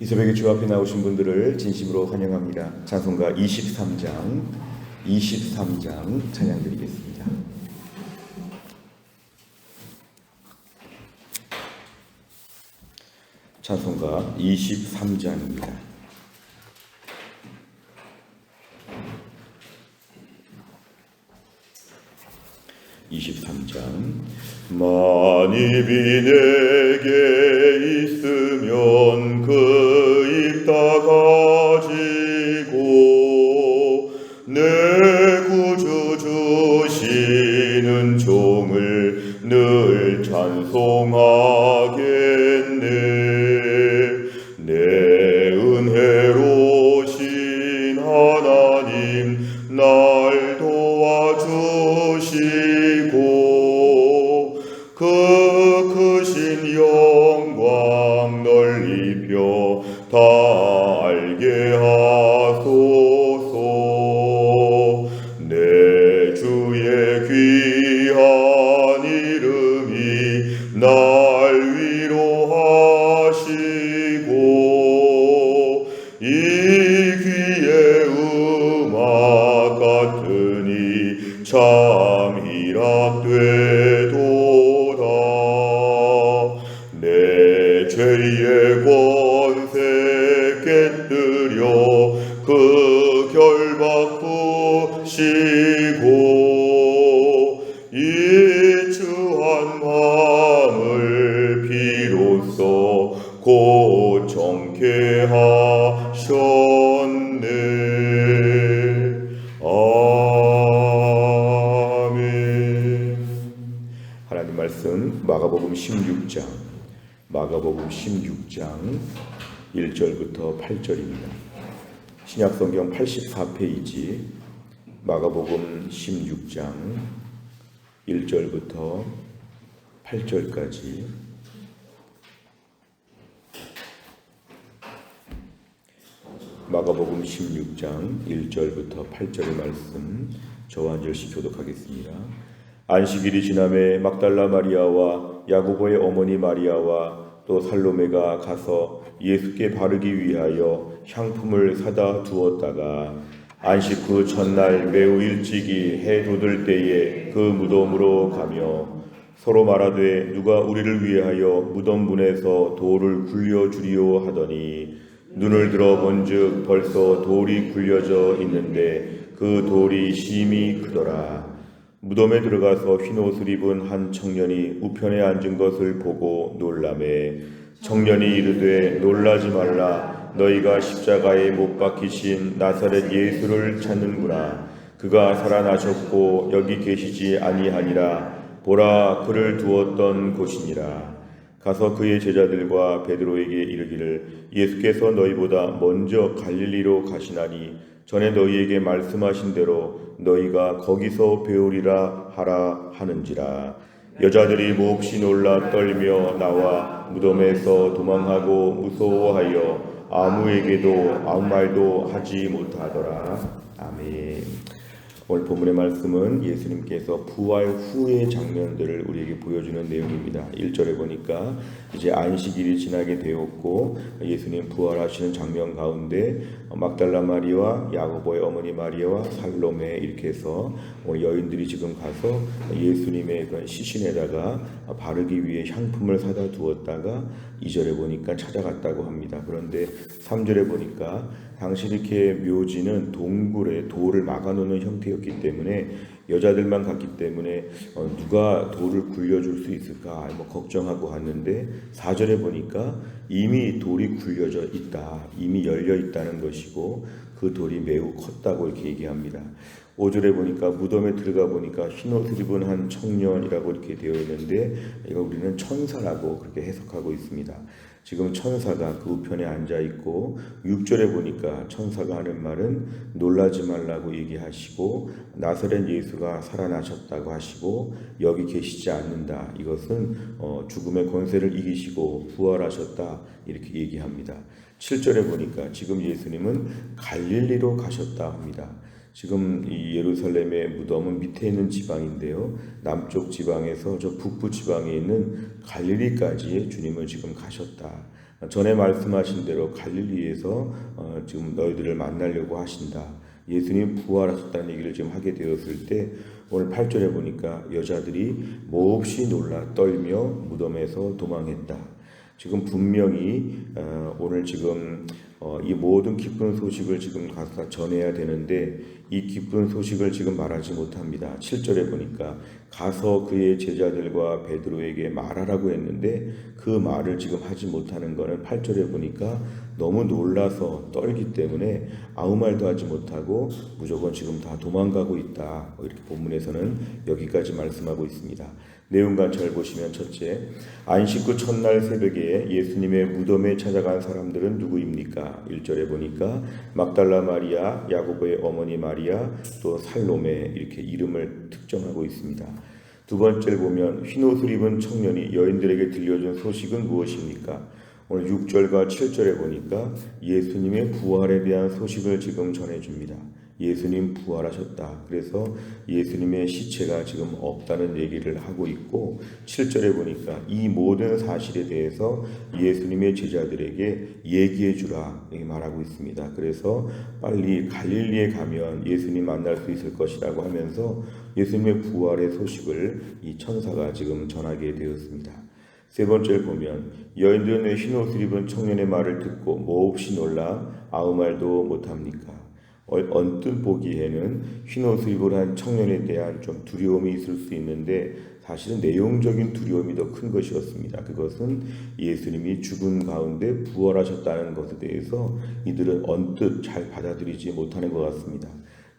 이 새벽에 주 앞에 나오신 분들을 진심으로 환영합니다. 찬송가 23장 찬양 드리겠습니다. 찬송가 23장입니다. 만입이 내게 있으면 그 입 다 가지고 내 구주 주시는 종을 늘 찬송하겠네. 내 은혜로우신 하나님 날 도와주시고 그 크신 영광 널리 펴 다 알게 하소서. 내 주의 귀한 이름이 날 위로하시고 이 귀의 음악 같으니 참 희락되도다. 내 죄의 권세 깨뜨려 그 결박 푸시고 이추한 마음을 비로소 곧 정케 하셨네. 아멘. 하나님 말씀 마가복음 16장 1절부터 8절입니다. 신약성경 84페이지 마가복음 16장 1절부터 8절까지 마가복음 16장 1절부터 8절의 말씀 저와 한 절씩 교독하겠습니다. 안식일이 지남에 막달라 마리아와 야고보의 어머니 마리아와 또 살로메가 가서 예수께 바르기 위하여 향품을 사다 두었다가 안식 후 첫날 매우 일찍이 해 돋을 때에 그 무덤으로 가며 서로 말하되 누가 우리를 위하여 무덤 문에서 돌을 굴려 주리오 하더니 눈을 들어 본즉 벌써 돌이 굴려져 있는데 그 돌이 심히 크더라. 무덤에 들어가서 흰옷을 입은 한 청년이 우편에 앉은 것을 보고 놀라매 청년이 이르되 놀라지 말라. 너희가 십자가에 못 박히신 나사렛 예수를 찾는구나. 그가 살아나셨고 여기 계시지 아니하니라. 보라, 그를 두었던 곳이니라. 가서 그의 제자들과 베드로에게 이르기를 예수께서 너희보다 먼저 갈릴리로 가시나니 전에 너희에게 말씀하신 대로 너희가 거기서 배우리라 하라 하는지라. 여자들이 몹시 놀라 떨며 나와 무덤에서 도망하고 무서워하여 아무에게도 아무 말도 하지 못하더라. 아멘. 오늘 본문의 말씀은 예수님께서 부활 후의 장면들을 우리에게 보여주는 내용입니다. 1절에 보니까 이제 안식일이 지나게 되었고 예수님 부활하시는 장면 가운데 막달라 마리아와 야고보의 어머니 마리아와 살로메 이렇게 해서 여인들이 지금 가서 예수님의 그런 시신에다가 바르기 위해 향품을 사다 두었다가 2절에 보니까 찾아갔다고 합니다. 그런데 3절에 보니까 당시 이렇게 묘지는 동굴에 돌을 막아놓는 형태였기 때문에 여자들만 갔기 때문에 누가 돌을 굴려줄 수 있을까 걱정하고 갔는데 4절에 보니까 이미 돌이 굴려져 있다. 이미 열려 있다는 것이고 그 돌이 매우 컸다고 이렇게 얘기합니다. 5절에 보니까 무덤에 들어가 보니까 흰옷을 입은 한 청년이라고 이렇게 되어 있는데 이거 우리는 천사라고 그렇게 해석하고 있습니다. 지금 천사가 그 우편에 앉아 있고 6절에 보니까 천사가 하는 말은 놀라지 말라고 얘기하시고 나사렛 예수가 살아나셨다고 하시고 여기 계시지 않는다. 이것은 죽음의 권세를 이기시고 부활하셨다. 이렇게 얘기합니다. 7절에 보니까 지금 예수님은 갈릴리로 가셨다 합니다. 지금 이 예루살렘의 무덤은 밑에 있는 지방인데요. 남쪽 지방에서 저 북부 지방에 있는 갈릴리까지 주님은 지금 가셨다. 전에 말씀하신 대로 갈릴리에서 지금 너희들을 만나려고 하신다. 예수님 부활하셨다는 얘기를 지금 하게 되었을 때 오늘 8절에 보니까 여자들이 몹시 놀라 떨며 무덤에서 도망했다. 지금 분명히 오늘 지금 이 모든 기쁜 소식을 지금 가서 전해야 되는데 이 기쁜 소식을 지금 말하지 못합니다. 7절에 보니까 가서 그의 제자들과 베드로에게 말하라고 했는데 그 말을 지금 하지 못하는 것은 8절에 보니까 너무 놀라서 떨기 때문에 아무 말도 하지 못하고 무조건 지금 다 도망가고 있다. 이렇게 본문에서는 여기까지 말씀하고 있습니다. 내용 관찰을 보시면 첫째, 안식 후 첫날 새벽에 예수님의 무덤에 찾아간 사람들은 누구입니까? 1절에 보니까 막달라 마리아, 야고보의 어머니 마리아, 또 살로메 이렇게 이름을 특정하고 있습니다. 두 번째를 보면 흰 옷을 입은 청년이 여인들에게 들려준 소식은 무엇입니까? 오늘 6절과 7절에 보니까 예수님의 부활에 대한 소식을 지금 전해줍니다. 예수님 부활하셨다. 그래서 예수님의 시체가 지금 없다는 얘기를 하고 있고 7절에 보니까 이 모든 사실에 대해서 예수님의 제자들에게 얘기해 주라 말하고 있습니다. 그래서 빨리 갈릴리에 가면 예수님 만날 수 있을 것이라고 하면서 예수님의 부활의 소식을 이 천사가 지금 전하게 되었습니다. 세 번째를 보면 여인들은 흰 옷을 입은 청년의 말을 듣고 몹시 놀라 아무 말도 못합니까? 언뜻 보기에는 흰 옷을 입은 한 청년에 대한 좀 두려움이 있을 수 있는데 사실은 내용적인 두려움이 더 큰 것이었습니다. 그것은 예수님이 죽은 가운데 부활하셨다는 것에 대해서 이들은 언뜻 잘 받아들이지 못하는 것 같습니다.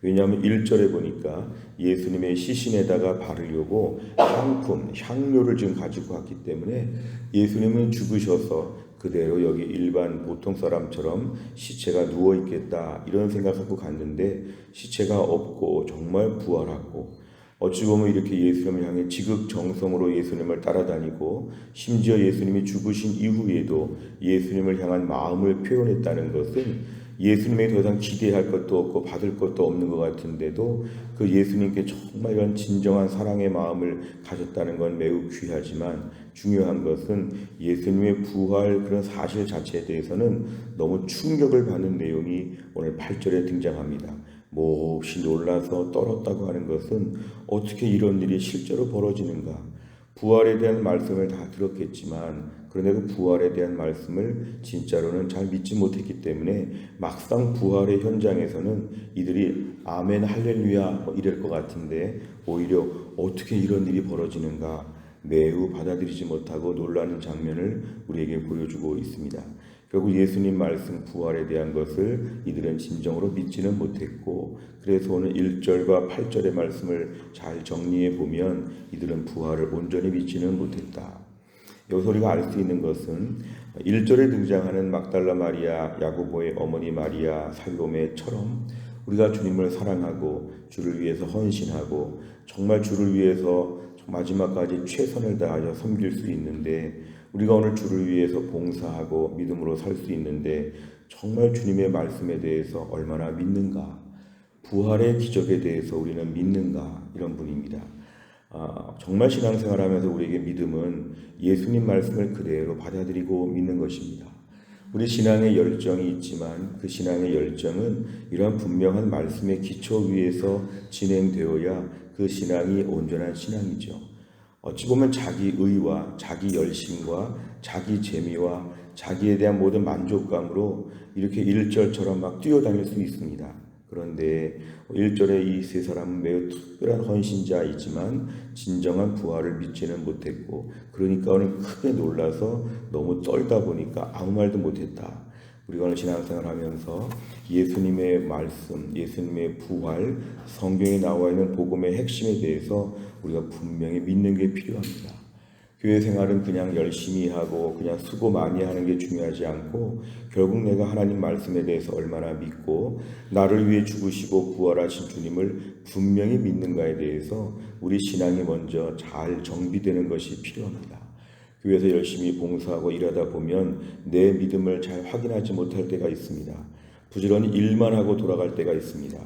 왜냐하면 1절에 보니까 예수님의 시신에다가 바르려고 향품, 향료를 지금 가지고 왔기 때문에 예수님은 죽으셔서 그대로 여기 일반 보통 사람처럼 시체가 누워있겠다 이런 생각하고 갔는데 시체가 없고 정말 부활하고 어찌 보면 이렇게 예수님을 향해 지극정성으로 예수님을 따라다니고 심지어 예수님이 죽으신 이후에도 예수님을 향한 마음을 표현했다는 것은 예수님에게 더 이상 기대할 것도 없고 받을 것도 없는 것 같은데도 그 예수님께 정말 이런 진정한 사랑의 마음을 가졌다는 건 매우 귀하지만 중요한 것은 예수님의 부활 그런 사실 자체에 대해서는 너무 충격을 받는 내용이 오늘 8절에 등장합니다. 몹시 놀라서 떨었다고 하는 것은 어떻게 이런 일이 실제로 벌어지는가? 부활에 대한 말씀을 다 들었겠지만 그런데도 부활에 대한 말씀을 진짜로는 잘 믿지 못했기 때문에 막상 부활의 현장에서는 이들이 아멘 할렐루야 이럴 것 같은데 오히려 어떻게 이런 일이 벌어지는가 매우 받아들이지 못하고 놀라는 장면을 우리에게 보여주고 있습니다. 결국 예수님 말씀 부활에 대한 것을 이들은 진정으로 믿지는 못했고 그래서 오늘 1절과 8절의 말씀을 잘 정리해 보면 이들은 부활을 온전히 믿지는 못했다. 여기서 우리가 알 수 있는 것은 1절에 등장하는 막달라 마리아, 야고보의 어머니 마리아, 살로메처럼 우리가 주님을 사랑하고 주를 위해서 헌신하고 정말 주를 위해서 마지막까지 최선을 다하여 섬길 수 있는데 우리가 오늘 주를 위해서 봉사하고 믿음으로 살 수 있는데 정말 주님의 말씀에 대해서 얼마나 믿는가, 부활의 기적에 대해서 우리는 믿는가 이런 분입니다. 정말 신앙생활하면서 우리에게 믿음은 예수님 말씀을 그대로 받아들이고 믿는 것입니다. 우리 신앙의 열정이 있지만 그 신앙의 열정은 이러한 분명한 말씀의 기초 위에서 진행되어야 그 신앙이 온전한 신앙이죠. 어찌 보면 자기 의와 자기 열심과 자기 재미와 자기에 대한 모든 만족감으로 이렇게 1절처럼 막 뛰어다닐 수 있습니다. 그런데 1절에 이 세 사람은 매우 특별한 헌신자이지만 진정한 부활을 믿지는 못했고 그러니까 오늘 크게 놀라서 너무 떨다 보니까 아무 말도 못했다. 우리가 오늘 신앙생활하면서 예수님의 말씀, 예수님의 부활, 성경에 나와 있는 복음의 핵심에 대해서 우리가 분명히 믿는 게 필요합니다. 교회 생활은 그냥 열심히 하고 그냥 수고 많이 하는 게 중요하지 않고 결국 내가 하나님 말씀에 대해서 얼마나 믿고 나를 위해 죽으시고 부활하신 주님을 분명히 믿는가에 대해서 우리 신앙이 먼저 잘 정비되는 것이 필요합니다. 교회에서 열심히 봉사하고 일하다 보면 내 믿음을 잘 확인하지 못할 때가 있습니다. 부지런히 일만 하고 돌아갈 때가 있습니다.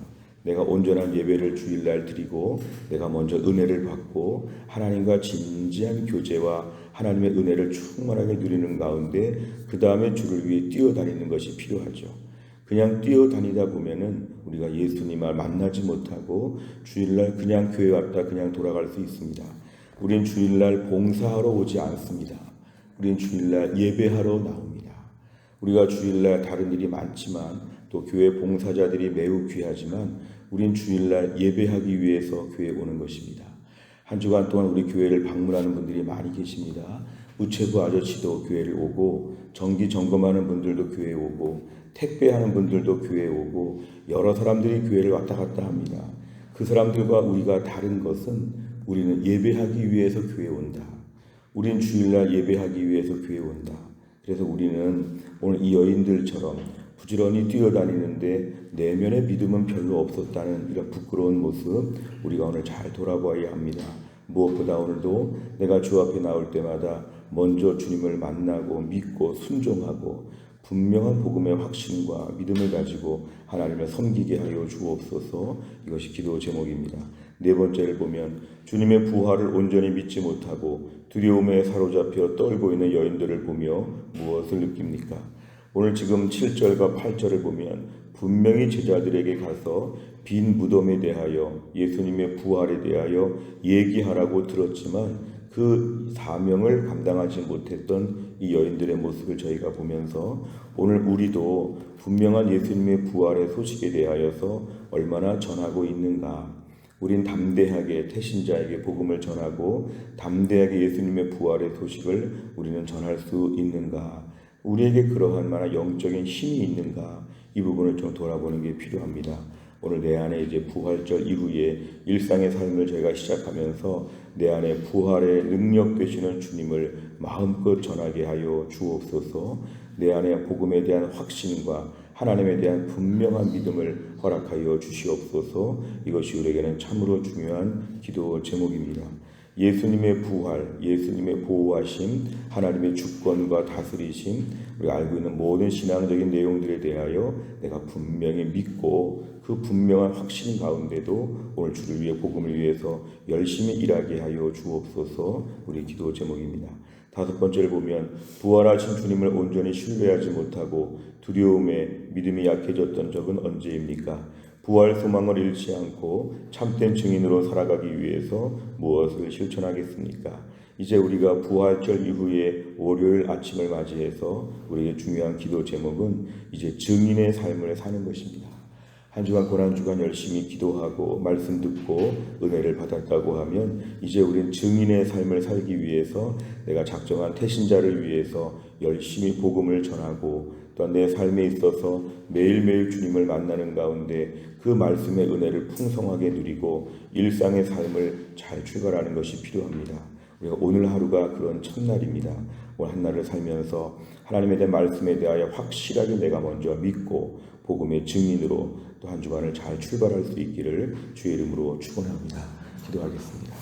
내가 온전한 예배를 주일날 드리고 내가 먼저 은혜를 받고 하나님과 진지한 교제와 하나님의 은혜를 충만하게 누리는 가운데 그 다음에 주를 위해 뛰어다니는 것이 필요하죠. 그냥 뛰어다니다 보면은 우리가 예수님을 만나지 못하고 주일날 그냥 교회 왔다 그냥 돌아갈 수 있습니다. 우린 주일날 봉사하러 오지 않습니다. 우린 주일날 예배하러 나옵니다. 우리가 주일날 다른 일이 많지만 또 교회 봉사자들이 매우 귀하지만 우린 주일날 예배하기 위해서 교회에 오는 것입니다. 한 주간 동안 우리 교회를 방문하는 분들이 많이 계십니다. 우체부 아저씨도 교회를 오고 정기 점검하는 분들도 교회에 오고 택배하는 분들도 교회에 오고 여러 사람들이 교회를 왔다 갔다 합니다. 그 사람들과 우리가 다른 것은 우리는 예배하기 위해서 교회에 온다. 우린 주일날 예배하기 위해서 교회에 온다. 그래서 우리는 오늘 이 여인들처럼 부지런히 뛰어다니는데 내면의 믿음은 별로 없었다는 이런 부끄러운 모습 우리가 오늘 잘 돌아봐야 합니다. 무엇보다 오늘도 내가 주 앞에 나올 때마다 먼저 주님을 만나고 믿고 순종하고 분명한 복음의 확신과 믿음을 가지고 하나님을 섬기게 하여 주옵소서. 이것이 기도 제목입니다. 네 번째를 보면 주님의 부활을 온전히 믿지 못하고 두려움에 사로잡혀 떨고 있는 여인들을 보며 무엇을 느낍니까? 오늘 지금 7절과 8절을 보면 분명히 제자들에게 가서 빈 무덤에 대하여 예수님의 부활에 대하여 얘기하라고 들었지만 그 사명을 감당하지 못했던 이 여인들의 모습을 저희가 보면서 오늘 우리도 분명한 예수님의 부활의 소식에 대하여서 얼마나 전하고 있는가. 우린 담대하게 태신자에게 복음을 전하고 담대하게 예수님의 부활의 소식을 우리는 전할 수 있는가. 우리에게 그러한 만한 영적인 힘이 있는가. 이 부분을 좀 돌아보는 게 필요합니다. 오늘 내 안에 이제 부활절 이후에 일상의 삶을 저희가 시작하면서 내 안에 부활의 능력 되시는 주님을 마음껏 전하게 하여 주옵소서. 내 안에 복음에 대한 확신과 하나님에 대한 분명한 믿음을 허락하여 주시옵소서. 이것이 우리에게는 참으로 중요한 기도 제목입니다. 예수님의 부활, 예수님의 보호하심, 하나님의 주권과 다스리심, 우리가 알고 있는 모든 신앙적인 내용들에 대하여 내가 분명히 믿고 그 분명한 확신 가운데도 오늘 주를 위해 복음을 위해서 열심히 일하게 하여 주옵소서. 우리 기도 제목입니다. 다섯 번째를 보면 부활하신 주님을 온전히 신뢰하지 못하고 두려움에 믿음이 약해졌던 적은 언제입니까? 부활 소망을 잃지 않고 참된 증인으로 살아가기 위해서 무엇을 실천하겠습니까? 이제 우리가 부활절 이후에 월요일 아침을 맞이해서 우리의 중요한 기도 제목은 이제 증인의 삶을 사는 것입니다. 한 주간 고난주간 열심히 기도하고 말씀 듣고 은혜를 받았다고 하면 이제 우린 증인의 삶을 살기 위해서 내가 작정한 태신자를 위해서 열심히 복음을 전하고 또한 내 삶에 있어서 매일매일 주님을 만나는 가운데 그 말씀의 은혜를 풍성하게 누리고 일상의 삶을 잘 출발하는 것이 필요합니다. 우리가 오늘 하루가 그런 첫날입니다. 오늘 한날을 살면서 하나님에 대한 말씀에 대하여 확실하게 내가 먼저 믿고 복음의 증인으로 또 한 주간을 잘 출발할 수 있기를 주의 이름으로 축원합니다. 기도하겠습니다.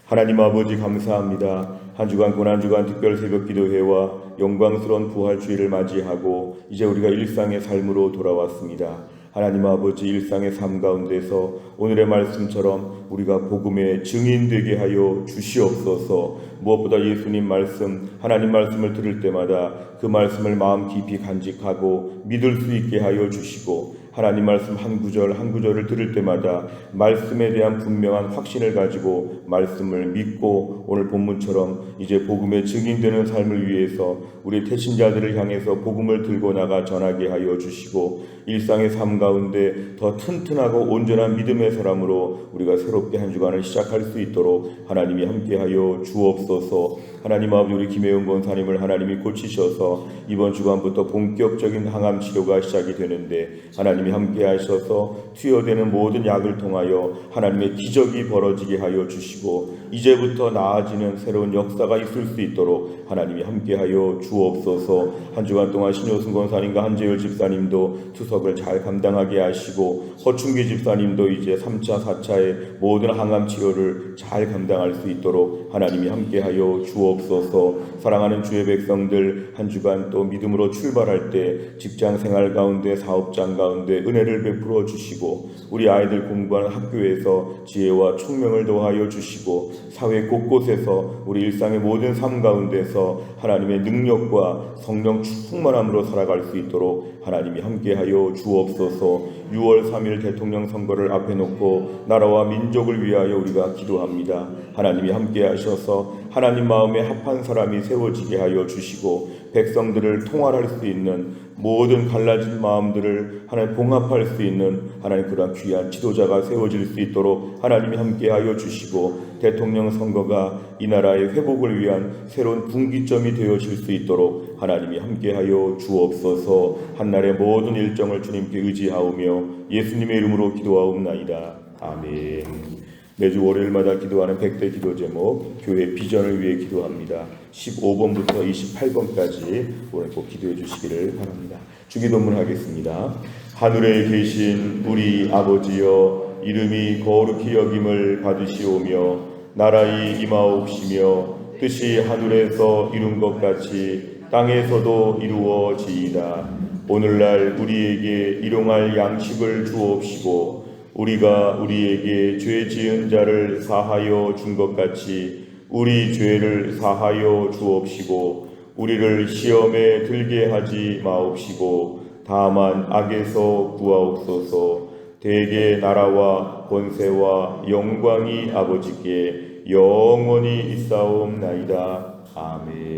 하나님 아버지 감사합니다. 한 주간 고난주간 특별 새벽 기도회와 영광스러운 부활주의를 맞이하고 이제 우리가 일상의 삶으로 돌아왔습니다. 하나님 아버지 일상의 삶 가운데서 오늘의 말씀처럼 우리가 복음의 증인 되게 하여 주시옵소서. 무엇보다 예수님 말씀, 하나님 말씀을 들을 때마다 그 말씀을 마음 깊이 간직하고 믿을 수 있게 하여 주시고 하나님 말씀 한 구절 한 구절을 들을 때마다 말씀에 대한 분명한 확신을 가지고 말씀을 믿고 오늘 본문처럼 이제 복음의 증인되는 삶을 위해서 우리 태신자들을 향해서 복음을 들고 나가 전하게 하여 주시고 일상의 삶 가운데 더 튼튼하고 온전한 믿음의 사람으로 우리가 새롭게 한 주간을 시작할 수 있도록 하나님이 함께하여 주옵소서. 하나님 아버지 우리 김혜영 권사님을 하나님이 고치셔서 이번 주간부터 본격적인 항암 치료가 시작이 되는데 하나님이 함께하셔서 투여되는 모든 약을 통하여 하나님의 기적이 벌어지게 하여 주시고 이제부터 나아지는 새로운 역사가 있을 수 있도록 하나님이 함께하여 주옵소서. 한 주간 동안 신효승 권사님과 한재열 집사님도 투석을 잘 감당하게 하시고 허충기 집사님도 이제 3차, 4차의 모든 항암 치료를 잘 감당할 수 있도록 하나님이 함께하여 주옵소서. 사랑하는 주의 백성들, 한 주간 또 믿음으로 출발할 때 직장 생활 가운데, 사업장 가운데 은혜를 베풀어 주시고, 우리 아이들 공부하는 학교에서 지혜와 총명을 더하여 주시고, 사회 곳곳에서 우리 일상의 모든 삶 가운데서 하나님의 능력과 성령 충만함으로 살아갈 수 있도록 하나님이 함께하여 주옵소서. 6월 3일 대통령 선거를 앞에 놓고 나라와 민족을 위하여 우리가 기도합니다. 하나님이 함께하셔서 하나님 마음에 합한 사람이 세워지게 하여 주시고, 백성들을 통할할 수 있는 모든 갈라진 마음들을 하나님 봉합할 수 있는 하나님 그러한 귀한 지도자가 세워질 수 있도록 하나님이 함께하여 주시고, 대통령 선거가 이 나라의 회복을 위한 새로운 분기점이 되어질 수 있도록 하나님이 함께하여 주옵소서. 한날의 모든 일정을 주님께 의지하오며 예수님의 이름으로 기도하옵나이다. 아멘. 매주 월요일마다 기도하는 100대 기도 제목, 교회 비전을 위해 기도합니다. 15번부터 28번까지 오늘 꼭 기도해 주시기를 바랍니다. 주기도문 하겠습니다. 하늘에 계신 우리 아버지여, 이름이 거룩히 여김을 받으시오며 나라의 임하옵시며 뜻이 하늘에서 이룬 것 같이 땅에서도 이루어지이다. 오늘날 우리에게 일용할 양식을 주옵시고, 우리가 우리에게 죄 지은 자를 사하여 준 것 같이 우리 죄를 사하여 주옵시고, 우리를 시험에 들게 하지 마옵시고 다만 악에서 구하옵소서. 대개 나라와 권세와 영광이 아버지께 영원히 있사옵나이다. 아멘.